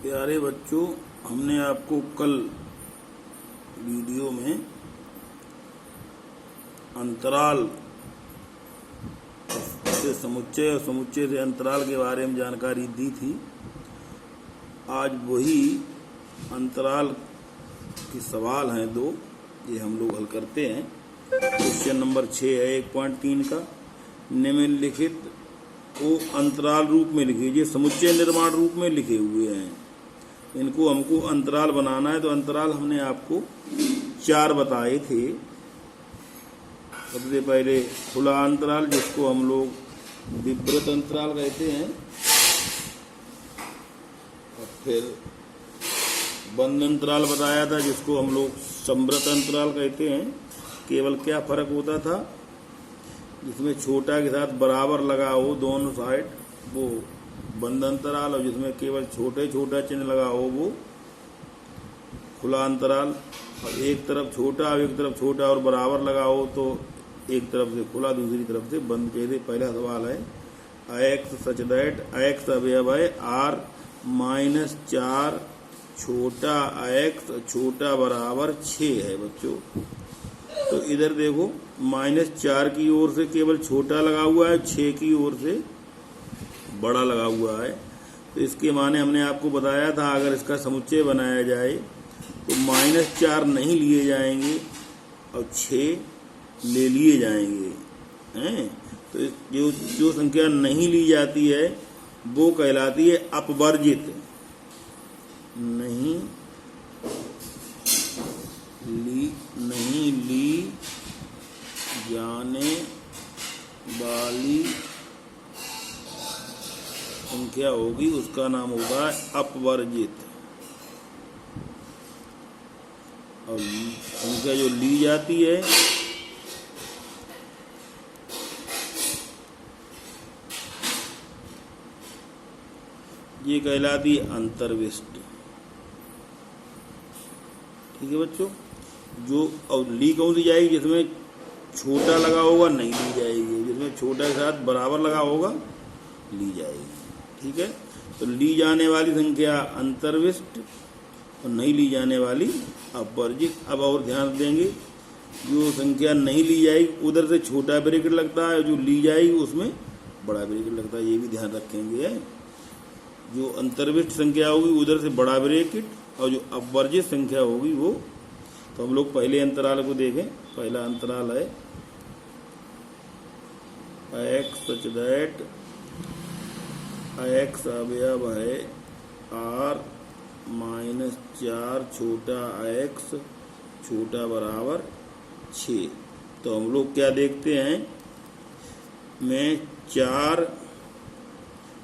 प्यारे बच्चों, हमने आपको कल वीडियो में अंतराल से समुच्चय और समुच्चय से अंतराल के बारे में जानकारी दी थी। आज वही अंतराल के सवाल हैं दो, ये हम लोग हल करते हैं। क्वेश्चन नंबर 6 है 1.3 का। निम्नलिखित को अंतराल रूप में लिखिए। समुच्चय निर्माण रूप में लिखे हुए हैं, इनको हमको अंतराल बनाना है। तो अंतराल हमने आपको 4 बताए थे। सबसे पहले खुला अंतराल, जिसको हम लोग विवृत अंतराल कहते हैं, और फिर बंद अंतराल बताया था, जिसको हम लोग संवृत अंतराल कहते हैं। केवल क्या फर्क होता था, जिसमें छोटा के साथ बराबर लगा हो दोनों साइड, वो बंद अंतराल, और जिसमें केवल छोटा चिन्ह लगा हो वो खुला अंतराल। और एक तरफ छोटा और एक तरफ छोटा और बराबर लगा हो तो एक तरफ से खुला, दूसरी तरफ से बंद। कहते पहला सवाल है x सच दैट x अवयव है r-4 छोटा x छोटा बराबर 6 है बच्चों। तो इधर देखो -4 की ओर से केवल छोटा लगा हुआ है, 6 की ओर से बड़ा लगा हुआ है। तो इसके माने हमने आपको बताया था, अगर इसका समुच्चय बनाया जाए तो -4 नहीं लिए जाएंगे और 6 ले लिए जाएंगे हैं। तो जो संख्या नहीं ली जाती है वो कहलाती है अपवर्जित। नहीं ली जाने वाली संख्या होगी, उसका नाम होगा अपवर्जित। और संख्या जो ली जाती है ये कहलाती है अंतर्विष्ट। ठीक है बच्चों। जो और ली कौन सी जाएगी, जिसमें छोटा लगा होगा नहीं ली जाएगी, जिसमें छोटा के साथ बराबर लगा होगा ली जाएगी। ठीक है। तो ली जाने वाली संख्या अंतर्विष्ट और नहीं ली जाने वाली अपवर्जित। अब और ध्यान देंगे, जो संख्या नहीं ली जाएगी उधर से छोटा ब्रैकेट लगता है, जो ली जाएगी उसमें बड़ा ब्रैकेट लगता है, ये भी ध्यान रखेंगे। जो अंतर्विष्ट संख्या होगी उधर से बड़ा ब्रैकेट, और जो अपवर्जित संख्या होगी वो। तो हम लोग पहले अंतराल को देखें। पहला अंतराल है x सच दैट x अवयव है r-4 छोटा x छोटा बराबर 6। तो हम लोग क्या देखते हैं, में 4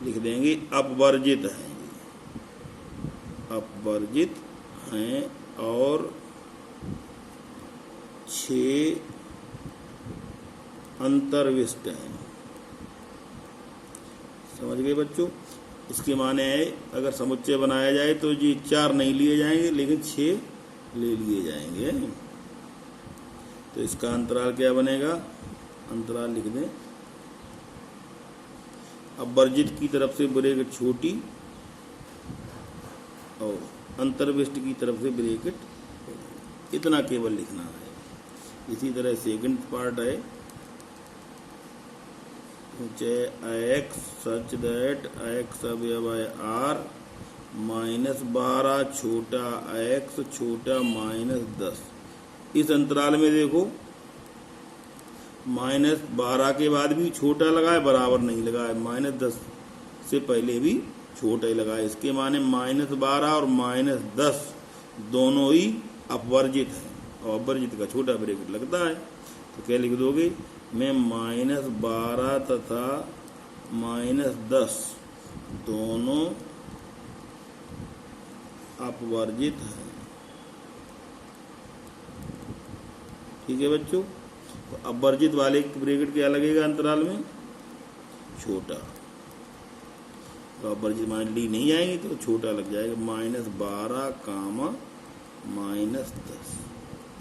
लिख देंगे, अपवर्जित हैं, अपवर्जित हैं, और 6 अंतर्विष्ट हैं। समझ गए बच्चों। इसके माने है, अगर समुच्चय बनाया जाए तो ये 4 नहीं लिए जाएंगे, लेकिन 6 ले लिए जाएंगे। तो इसका अंतराल क्या बनेगा, अंतराल लिख दें, अपवर्जित की तरफ से ब्रैकेट छोटी और अंतर्विष्ट की तरफ से ब्रैकेट, इतना केवल लिखना है। इसी तरह सेकंड पार्ट है x सच दैट x अवयव है r-12 छोटा x छोटा -10। इस अंतराल में देखो -12 के बाद भी छोटा लगा है, बराबर नहीं लगा है, -10 से पहले भी छोटा ही लगा है। इसके माने -12 और -10 दोनों ही अपवर्जित है, और अपवर्जित का छोटा ब्रैकेट लगता है। तो क्या लिख दोगे, में -12 तथा -10 दोनों अपवर्जित है। ठीक है बच्चों। तो अपवर्जित वाले ब्रैकेट क्या लगेगा अंतराल में, छोटा। तो अपवर्जित मान ली नहीं आएंगे तो छोटा लग जाएगा, -12 -10,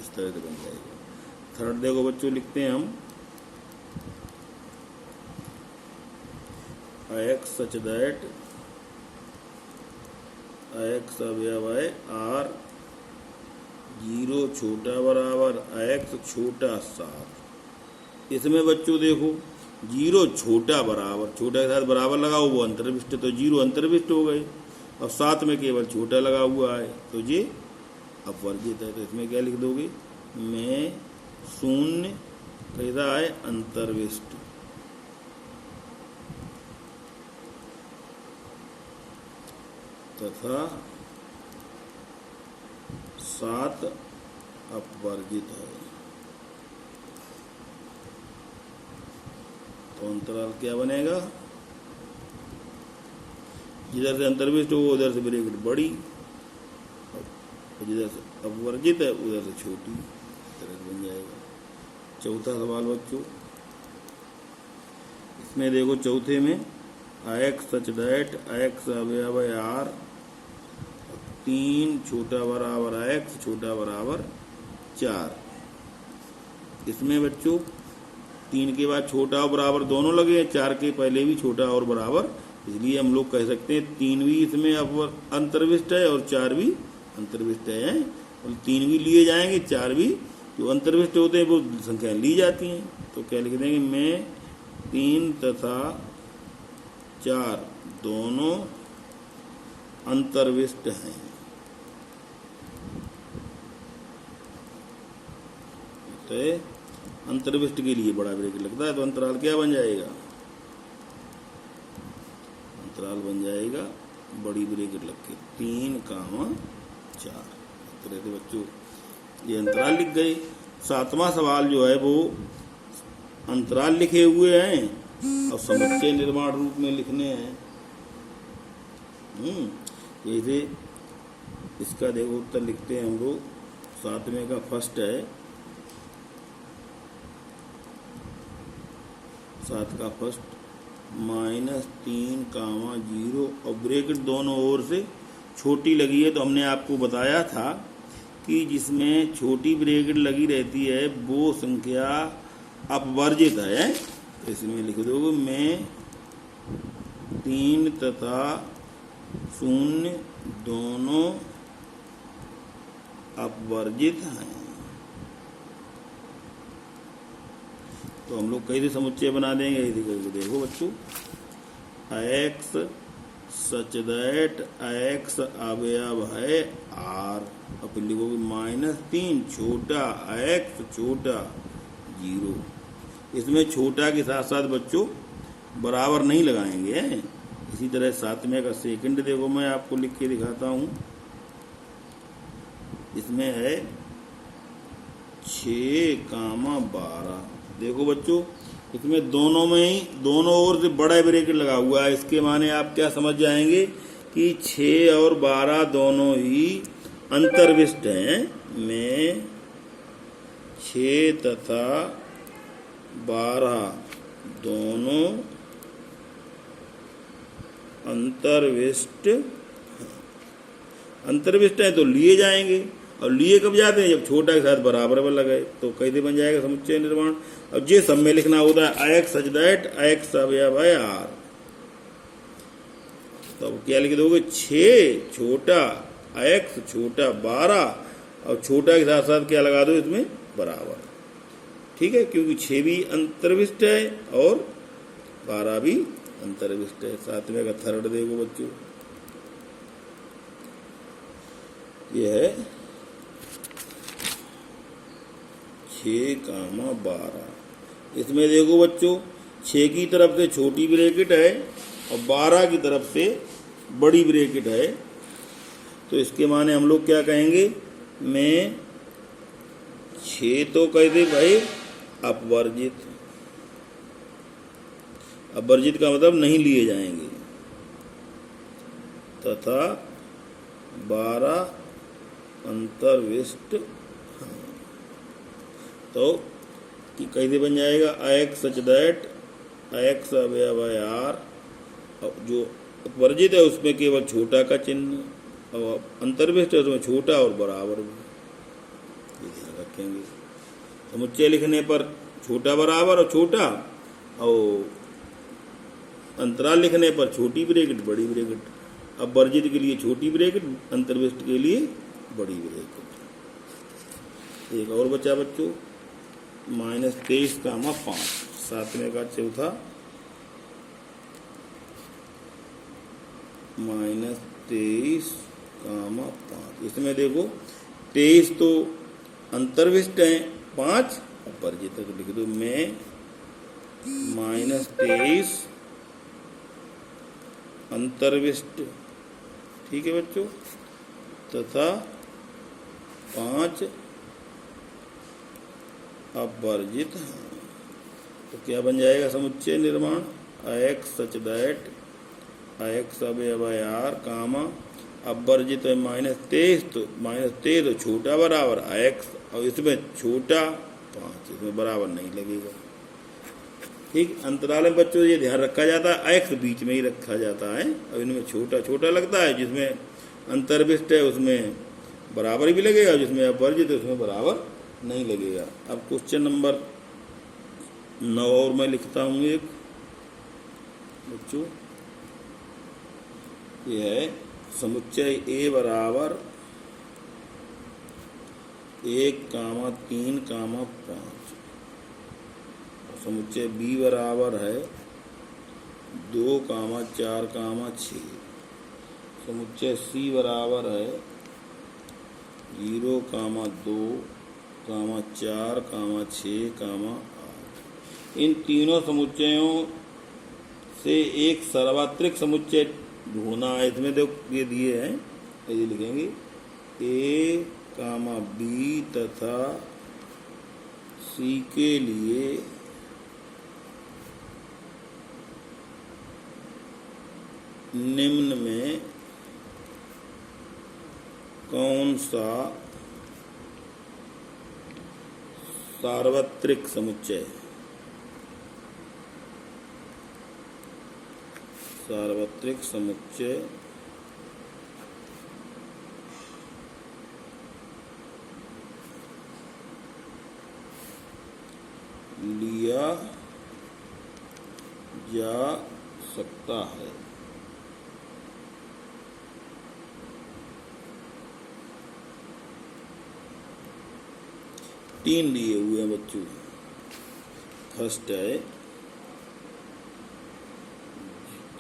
इस तरह से बन जाएगा। थर्ड देखो बच्चों, लिखते हैं हम x such that एक्स अवयव है आर, 0 छोटा बराबर एक्स छोटा 7। इसमें बच्चों देखो 0 छोटा बराबर, छोटा के साथ बराबर लगाओ वो अंतर्विष्ट, तो 0 अंतर्विष्ट हो गए, और 7 में केवल छोटा लगा हुआ है तो ये अपवर्जित है। तो इसमें क्या लिख दोगे, में 0 कैसा है अंतर्विष्ट, तथा 7 अपवर्जित है। तो अंतराल क्या बनेगा, जिधर से अंतर्विष्ट हो उधर से ब्रैकेट बड़ी, और जिधर से अपवर्जित है उधर से छोटी, इस तरह से बन जाएगा। चौथा सवाल बच्चों, इसमें देखो चौथे में एक्स सच दैट एक्स अवयव आर, 3 छोटा बराबर एक्स छोटा बराबर 4। इसमें बच्चों 3 के बाद छोटा और बराबर दोनों लगे हैं, 4 के पहले भी छोटा और बराबर, इसलिए हम लोग कह सकते हैं 3 भी इसमें अंतर्विष्ट है और 4 भी अंतर्विष्ट है। और 3 भी लिए जाएंगे, 4 भी जो अंतर्विष्ट होते हैं वो संख्या ली जाती हैं। तो क्या लिख देंगे, में 3 तथा 4 दोनों अंतर्विष्ट हैं। तो अंतर्विष्ट के लिए बड़ा ब्रैकेट लगता है, तो अंतराल क्या बन जाएगा, अंतराल बन जाएगा बड़ी ब्रैकेट लग के 3, 4। इस तरह से बच्चों ये अंतराल लिख गए। 7वां सवाल जो है वो अंतराल लिखे हुए हैं और समुच्चय निर्माण रूप में लिखने हैं। जैसे इसका देखो उत्तर लिखते हैं हम लोग, 7वें का फर्स्ट है, 7 का फर्स्ट -3, 0 और ब्रैकेट दोनों ओर से छोटी लगी है। तो हमने आपको बताया था कि जिसमें छोटी ब्रैकेट लगी रहती है वो संख्या अपवर्जित है। तो इसमें लिख दोगे, में 3 तथा 0 दोनों अपवर्जित हैं। तो हम लोग कैसे समुच्चय बना देंगे, ऐसे करके देखो बच्चों, एक्स सच दैट एक्स अवयव है आर, और फिर लिखोगे -3 छोटा एक्स छोटा 0। इसमें छोटा के साथ साथ बच्चों बराबर नहीं लगाएंगे। इसी तरह 7वें का सेकंड देखो, मैं आपको लिख के दिखाता हूँ। इसमें है 6, 12। देखो बच्चों इसमें दोनों में ही दोनों ओर से बड़ा ब्रैकेट लगा हुआ है। इसके माने आप क्या समझ जाएंगे कि 6 और 12 दोनों ही अंतर्विष्ट हैं। में 6 तथा 12 दोनों अंतर्विष्ट हैं, तो लिए जाएंगे। और लिए कब जाते हैं, जब छोटा के साथ बराबर में लगाए। तो कैसे बन जाएगा समुच्चय निर्माण। अब ये सब में लिखना होता है एक्स सच दैट एक्स अवयव है आर। तो अब क्या लिख दोगे, 6 छोटा एक्स छोटा 12, और छोटा के साथ साथ क्या लगा दो इसमें बराबर। ठीक है, क्योंकि 6 भी अंतर्विष्ट है और 12 भी अंतर्विष्ट है। 7वें का थर्ड देखो बच्चों, ये है 6, 12। इसमें देखो बच्चों 6 की तरफ से छोटी ब्रैकेट है और 12 की तरफ से बड़ी ब्रैकेट है। तो इसके माने हम लोग क्या कहेंगे, में 6 तो कह दे भाई अपवर्जित। अपवर्जित का मतलब नहीं लिए जाएंगे, तथा 12 अंतर्विष्ट। तो कैसे बन जाएगा, एक्स सच दैट एक्स अवयव है आर, जो वर्जित है उसमें केवल छोटा का चिन्ह, और अंतर्विष्ट है उसमें छोटा और बराबर भी ध्यान रखेंगे। समुच्चय लिखने पर छोटा बराबर और छोटा, और अंतराल लिखने पर छोटी ब्रैकेट बड़ी ब्रैकेट। अब वर्जित के लिए छोटी ब्रैकेट, अंतर्विष्ट के लिए बड़ी ब्रैकेट। एक और बचा बच्चों, -23,5 सातवें का चौथा, -23,5। इसमें देखो 23 तो अंतर्विष्ट है, 5 वर्जित तक लिख दो। मैं -23 अंतर्विष्ट, ठीक है बच्चों, तथा 5 अपवर्जित हैं। तो क्या बन जाएगा समुच्चय निर्माण? x सच दैट x अवयव r कामा अपवर्जित है -23, तो -23 तो छोटा बराबर x, और इसमें छोटा 5, इसमें बराबर नहीं लगेगा। ठीक, अंतराल में बच्चों ये ध्यान रखा जाता है, x बीच में ही रखा जाता है, और इनमें छोटा छोटा लगता है। जिसमें अंतर्विष्ट है उसमें बराबर भी लगेगा, जिसमें अपवर्जित है उसमें बराबर नहीं लगेगा। अब क्वेश्चन नंबर 9 और मैं लिखता हूँ एक बच्चों, यह है समुच्चय A बराबर 1,3,5, समुच्चय B बराबर है 2,4,6, समुच्चय C बराबर है 0,2,4,6,8। इन तीनों समुच्चयों से एक सार्वत्रिक समुच्चय ढूंढना है। इसमें देखो ये दिए हैं, ये लिखेंगे A, B तथा C के लिए निम्न में कौन सा सार्वत्रिक समुच्चय है? सार्वत्रिक समुच्चय लिया जा सकता है। तीन लिए हुए हैं बच्चों। फर्स्ट है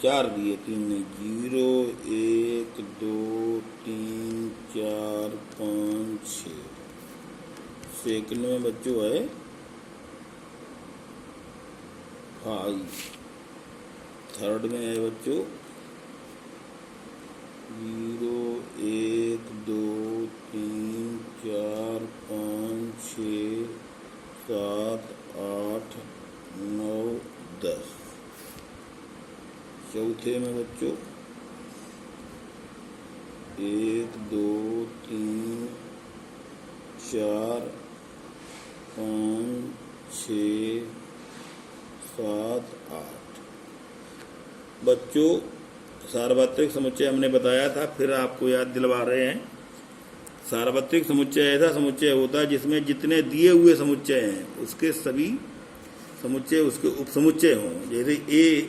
4 दिए, 3 नहीं, 0, 1, 2, 3, 4, 5, 6। सेकंड में बच्चों है 5। थर्ड में है बच्चों 0, 1, 2, 3, 4, 5, 6, 7, 8, 9, 10। चौथे में बच्चों 1, 2, 3, 4, 5, 6, 7, 8। बच्चों सार्वत्रिक समुच्चय हमने बताया था, फिर आपको याद दिलवा रहे हैं। सार्वत्रिक समुच्चय ऐसा समुच्चय होता है जिसमें जितने दिए हुए समुच्चय हैं उसके सभी समुच्चय उसके उपसमुच्चय हों। जैसे ए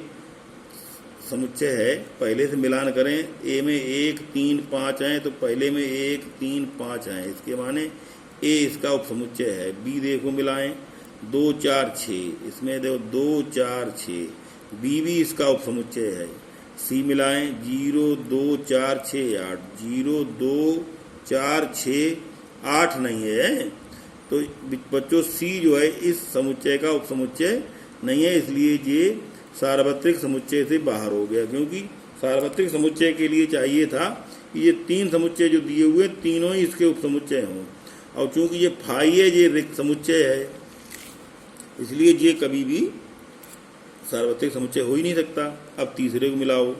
समुच्चय है, पहले से मिलान करें, ए में 1, 3, 5 हैं, तो पहले में 1, 3, 5 हैं, इसके माने ए इसका उपसमुच्चय है। बी देखो मिलाएं 2, 4, 6, इसमें देखो 2, 4, 6, बी भी इसका उपसमुच्चय है। सी मिलाएं 0, 2, 4, 6, 8, 0, 2, 4, 6, 8 नहीं है, तो बच्चों सी जो है इस समुच्चय का उपसमुच्चय नहीं है, इसलिए ये सार्वत्रिक समुच्चय से बाहर हो गया। क्योंकि सार्वत्रिक समुच्चय के लिए चाहिए था कि ये 3 समुच्चय जो दिए हुए तीनों ही इसके उपसमुच्चय हों, और चूंकि ये फाई है, ये रिक्त समुच्चय है, इसलिए ये कभी भी सार्वत्रिक समुच्चय हो ही नहीं सकता। अब तीसरे को मिलाओ,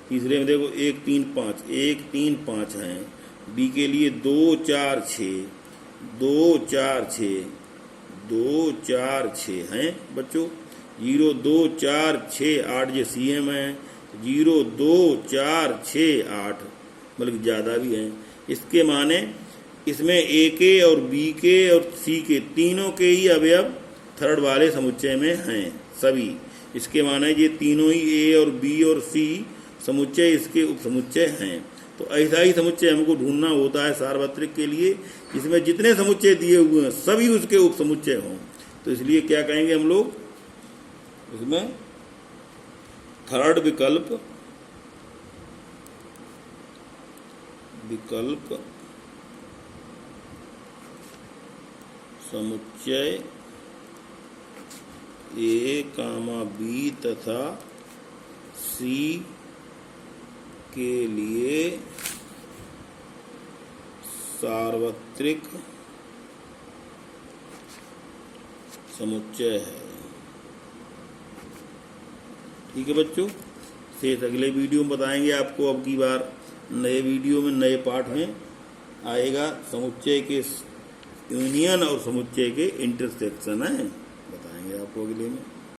तीसरे में देखो 1, 3, 5, 1, 3, 5 हैं। बी के लिए 2, 4, 6, 2, 4, 6, 2, 4, 6 हैं बच्चों। 0, 2, 4, 6, 8 ये सी एम है। 0, 2, 4, 6, 8 बल्कि ज़्यादा भी हैं। इसके माने इसमें ए के और बी के और सी के तीनों के ही अवयव थर्ड वाले समुच्चय में हैं सभी। इसके माने ये तीनों ही ए और बी और सी समुच्चय इसके उपसमुच्चय हैं। तो ऐसा ही समुच्चय हमको ढूंढना होता है सार्वत्रिक के लिए, जिसमें जितने समुच्चय दिए हुए हैं सभी उसके उपसमुच्चय हों। तो इसलिए क्या कहेंगे हम लोग इसमें, थर्ड विकल्प समुच्चय ए कामा बी तथा सी के लिए सार्वत्रिक समुच्चय है। ठीक है बच्चों, शेष अगले वीडियो में बताएंगे आपको। अब की बार नए वीडियो में नए पाठ में आएगा समुच्चय के यूनियन और समुच्चय के इंटरसेक्शन है, बताएंगे आपको अगले में।